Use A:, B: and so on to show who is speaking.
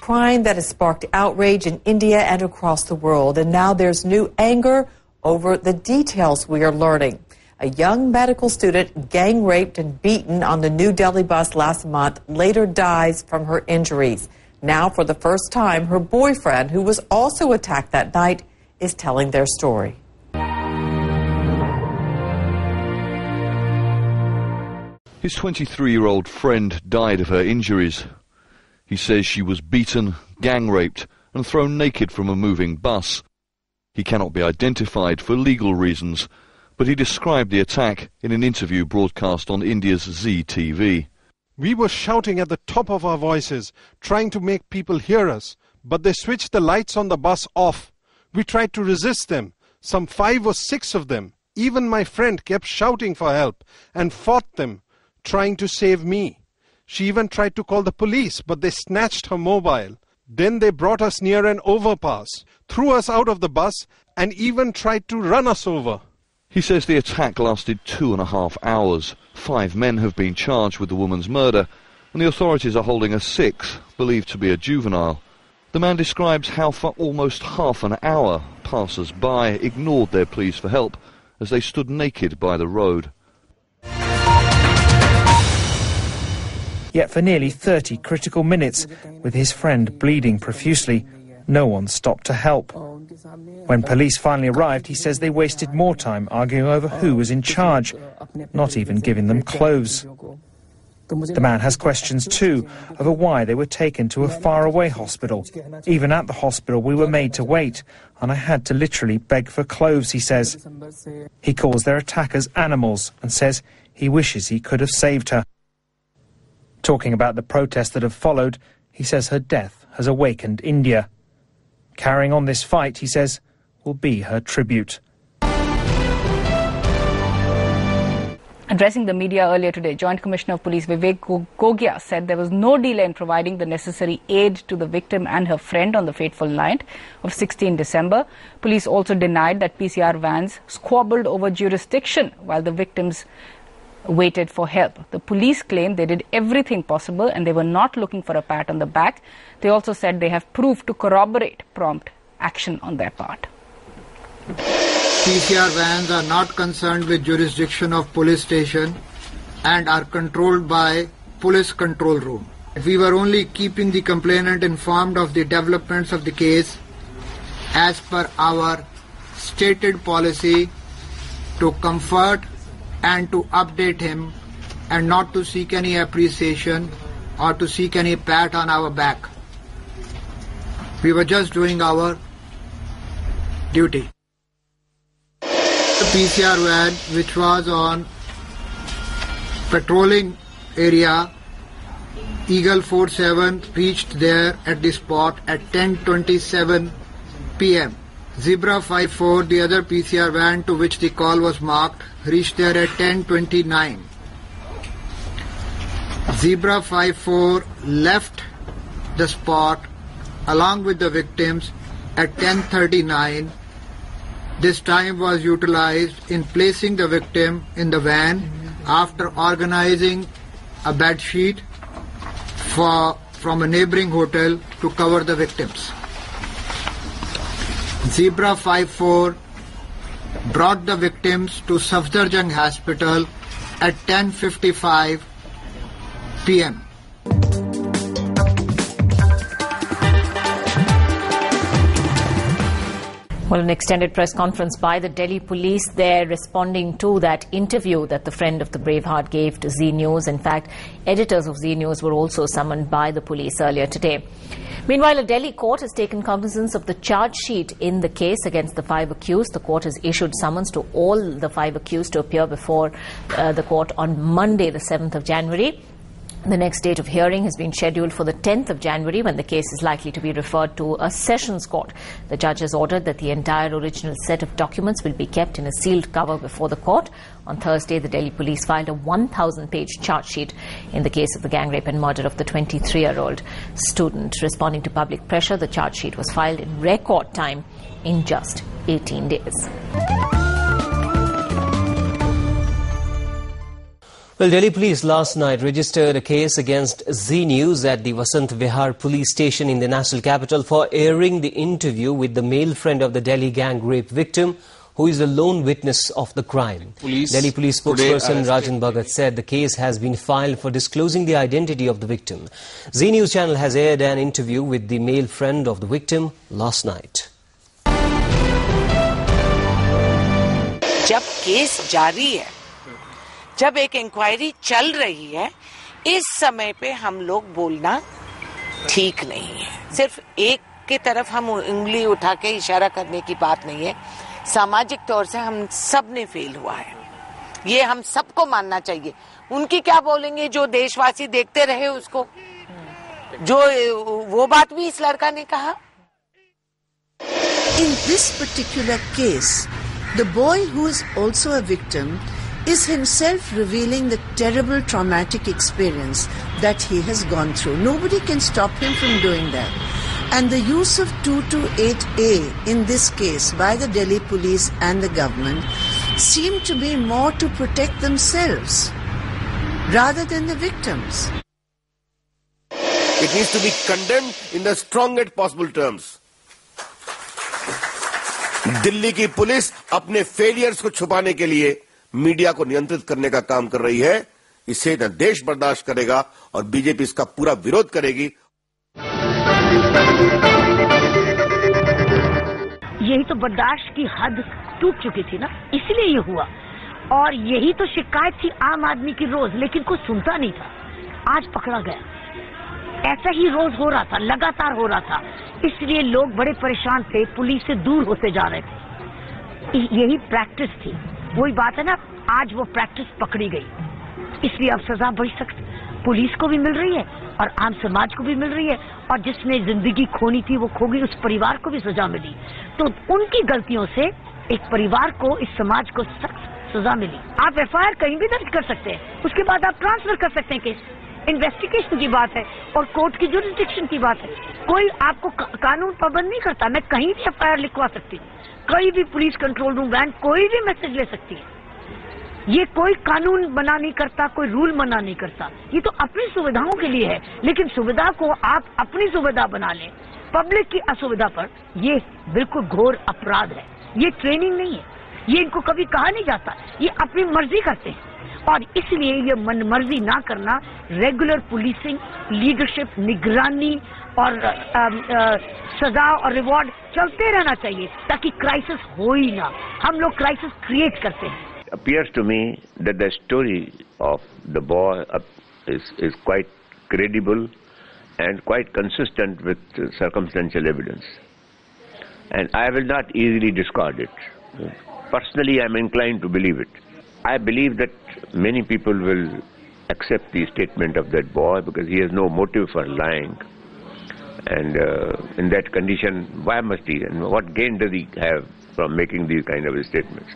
A: crime that has sparked outrage in India and across the world. And now there's new anger over the details we are learning. A young medical student gang raped and beaten on the New Delhi bus last month later dies from her injuries. Now, for the first time, her boyfriend, who was also attacked that night, is telling their story.
B: His 23-year-old friend died of her injuries. He says she was beaten, gang-raped and thrown naked from a moving bus. He cannot be identified for legal reasons, but he described the attack in an interview broadcast on India's Zee TV.
C: We were shouting at the top of our voices, trying to make people hear us, but they switched the lights on the bus off. We tried to resist them, some 5 or 6 of them. Even my friend kept shouting for help and fought them, trying to save me. She even tried to call the police, but they snatched her mobile. Then they brought us near an overpass, threw us out of the bus, and even tried to run us over.
B: He says the attack lasted 2.5 hours. 5 men have been charged with the woman's murder, and the authorities are holding a 6th, believed to be a juvenile. The man describes how for almost half an hour, passers-by ignored their pleas for help as they stood naked by the road.
D: Yet for nearly 30 critical minutes, with his friend bleeding profusely, no one stopped to help. When police finally arrived, he says they wasted more time arguing over who was in charge, not even giving them clothes. The man has questions too over why they were taken to a faraway hospital. Even at the hospital, we were made to wait, and I had to literally beg for clothes, he says. He calls their attackers animals and says he wishes he could have saved her. Talking about the protests that have followed, he says her death has awakened India. Carrying on this fight, he says, will be her tribute.
E: Addressing the media earlier today, Joint Commissioner of Police Vivek Gogia said there was no delay in providing the necessary aid to the victim and her friend on the fateful night of 16 December. Police also denied that PCR vans squabbled over jurisdiction while the victims waited for help. The police claimed they did everything possible and they were not looking for a pat on the back. They also said they have proof to corroborate prompt action on their part.
F: PCR vans are not concerned with jurisdiction of police station and are controlled by police control room. We were only keeping the complainant informed of the developments of the case as per our stated policy to comfort and to update him and not to seek any appreciation or to seek any pat on our back. We were just doing our duty. The PCR van, which was on patrolling area, Eagle 47 reached there at the spot at 10:27 p.m. Zebra 54, the other PCR van to which the call was marked, reached there at 10:29. Zebra 54 left the spot along with the victims at 10:39. This time was utilized in placing the victim in the van after organizing a bed sheet from a neighboring hotel to cover the victims. Zebra 54 brought the victims to Safdarjung Hospital at 10:55 p.m.
G: Well, an extended press conference by the Delhi police there responding to that interview that the friend of the Braveheart gave to Zee News. In fact, editors of Zee News were also summoned by the police earlier today. Meanwhile, a Delhi court has taken cognizance of the charge sheet in the case against the 5 accused. The court has issued summons to all the 5 accused to appear before the court on Monday, the 7th of January. The next date of hearing has been scheduled for the 10th of January, when the case is likely to be referred to a sessions court. The judge has ordered that the entire original set of documents will be kept in a sealed cover before the court. On Thursday, the Delhi police filed a 1,000-page charge sheet in the case of the gang rape and murder of the 23-year-old student. Responding to public pressure, the charge sheet was filed in record time in just 18 days.
H: Well, Delhi police last night registered a case against Zee News at the Vasant Vihar police station in the national capital for airing the interview with the male friend of the Delhi gang rape victim, who is the lone witness of the crime. Delhi police spokesperson Rajan Bhagat said the case has been filed for disclosing the identity of the victim. Zee News channel has aired an interview with the male friend of the victim last night.
I: जब case जारी है, जब एक inquiry चल रही है, इस समय पे हम लोग बोलना ठीक नहीं है। सिर्फ एक की तरफ हम उंगली उठा के इशारा करने की बात नहीं है। सामाजिक तौर से हम सब ने फेल हुआ है, ये हम सबको मानना चाहिए। उनकी क्या बोलेंगे जो देशवासी देखते रहे उसको, जो वो बात भी इस लड़का ने कहा।
J: In this particular case, the boy who is also a victim is himself revealing the terrible traumatic experience that he has gone through. Nobody can stop him from doing that. And the use of 228A in this case by the Delhi police and the government seem to be more to protect themselves rather than the victims.
K: It needs to be condemned in the strongest possible terms. Delhi की police अपने failures को छुपाने के लिए media को नियंत्रित करने का काम कर रही है। इसे न देश बर्दाश्त करेगा और बीजेपी इसका पूरा विरोध करेगी।
L: यही तो बर्दाश्त की हद टूट चुकी थी ना, इसलिए ये हुआ। और यही तो शिकायत थी आम आदमी की रोज, लेकिन कोई सुनता नहीं था। आज पकड़ा गया। ऐसा ही रोज हो रहा था, लगातार हो रहा था, इसलिए लोग बड़े परेशान थे, पुलिस से दूर होते जा रहे थे। यही प्रैक्टिस थी। वही बात है ना, आज वो प्रैक्टिस पकड़ी गई, इसलिए अब सजा बड़ी सख्त पुलिस को भी मिल रही है और आम समाज को भी मिल रही है। और जिसने जिंदगी खोनी थी वो खो गई, उस परिवार को भी सजा मिली। तो उनकी गलतियों से एक परिवार को, इस समाज को सख्त सजा मिली। आप FIR कहीं भी दर्ज कर सकते हैं, उसके बाद आप ट्रांसफर कर सकते हैं केस। इन्वेस्टिगेशन की बात है और कोर्ट की जुरिसडिक्शन की बात है। कोई आपको कानून पाबंद नहीं करता। मैं कहीं भी FIR लिखवा सकती हूँ, कोई भी पुलिस कंट्रोल रूम वैन कोई भी मैसेज ले सकती है। ये कोई कानून मना नहीं करता, कोई रूल मना नहीं करता। ये तो अपनी सुविधाओं के लिए है, लेकिन सुविधा को आप अपनी सुविधा बना लें पब्लिक की असुविधा पर, ये बिल्कुल घोर अपराध है। ये ट्रेनिंग नहीं है, ये इनको कभी कहा नहीं जाता, ये अपनी मर्जी करते हैं। और इसलिए ये मनमर्जी ना करना, रेगुलर पुलिसिंग, लीडरशिप, निगरानी और सजा और रिवॉर्ड चलते रहना चाहिए, ताकि क्राइसिस हो ही ना। हम लोग क्राइसिस क्रिएट करते हैं।
M: Appears to me that the story of the boy is quite credible and quite consistent with circumstantial evidence, and I will not easily discard it. Personally, I am inclined to believe it. I believe that many people will accept the statement of that boy because he has no motive for lying, and in that condition, why must he, and what gain does he have from making these kind of statements?